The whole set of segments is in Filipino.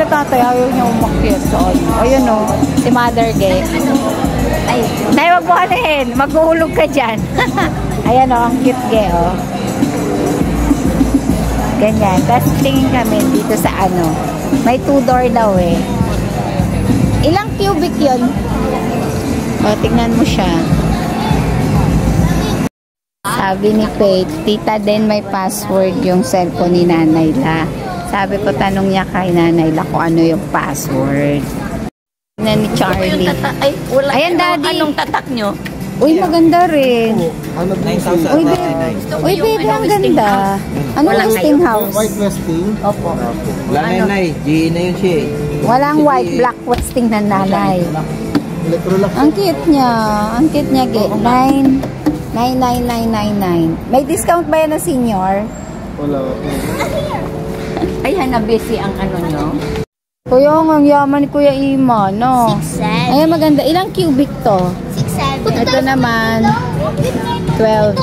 Sa tatay, ayaw niya umakyat sa ano. Ayun o, si Mother Gay. Ay, Nay, wag mo anuhin. Maghuhulog ka dyan. Ayan o, ang cute Gay o. Ganyan. Tapos tingin kami dito sa ano. May 2 door daw eh. Ilang cubic yun? O, tingnan mo siya. Sabi ni Faith, tita din may password yung cellphone ni Nanay La. Sabi ko, tanong niya kay Nanay La kung ano yung password. Na ni Charlie. Ay, wala. Ayan, Daddy. Anong tatak nyo? Uy, maganda rin. 9,000. Uy, baby, ang ganda. Ano Westinghouse? White Westing? Opo. Wala na yun, Nay. GE na yun siya. Walang white, black Westing na Nanay. Electrolux. Ang cute niya. Ang cute niya, 99999. May discount ba yan na senior? Wala. Ayan, na-busy ang ano nyo. Kuya, ang yaman ni Kuya Ima, no? 6, 7. Ayan, maganda. Ilang cubic to? 6, 7. Ito naman, 12.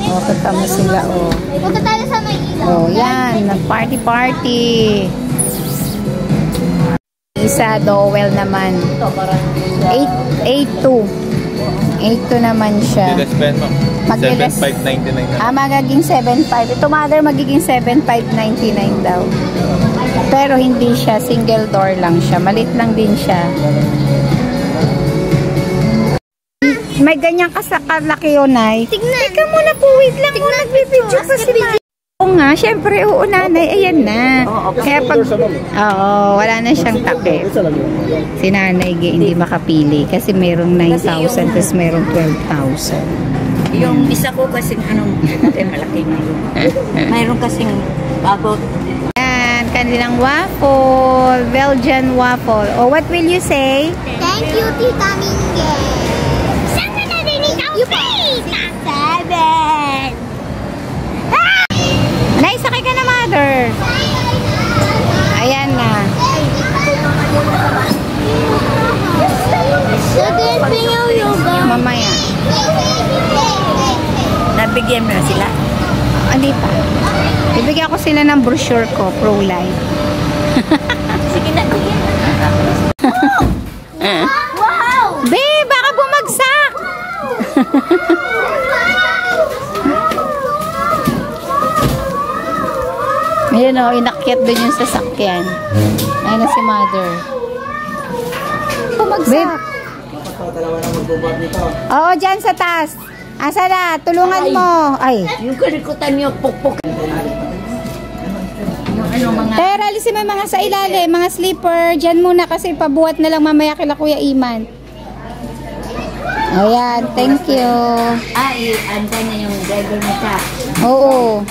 O, katama sila, o. Punta tayo sa may ilaw. O, yan. Nag-party-party. Isa, dowel naman. 8.2. 8.2 naman siya. Spend mo. 7,599 na. Magiging 7.5. Ito, Mother, magiging 7,599 daw. Pero hindi siya. Single door lang siya. Malit lang din siya. May ganyan kasakalaki yun, Nay. Tignan. Teka muna po, wait lang. Tignan, nagbibidyo pa si Mother. Oo nga, syempre, oo, Nanay. Ayan na. Kaya pag, oo, wala na siyang takip. Si Nanay, hindi makapili. Kasi merong 9,000, tapos merong 12,000. Yung isa ko kasing anong malaki ngayon. Mayroon kasing about. Yan, kanilang waffle. Belgian waffle. Oh, what will you say? Thank you, Tita Minge. Saan ka narinig ang Tita? 7. Nay, sakay ka na, Mother. Ayan na. Mamaya. Nabigyan mo na sila. Hindi pa. Ibigyan ko sila ng brochure ko, pro-life. Sige na, bigyan mo. Wow! Babe, baka bumagsak! Ayan o, inakyat doon yung sasakyan. Ayan na si Mother. Bumagsak. Oo, dyan sa taas. Asa na? Tulungan mo. Ay. Yung kalikutan nyo, pukpuk. Yung ano, mga... Pero alisin mo yung mga sa ilalim, mga slipper. Dyan muna kasi pabuhat na lang mamaya kila Kuya Iman. Ayan, thank you. Ay, andan na yung driver mo ka. Oo.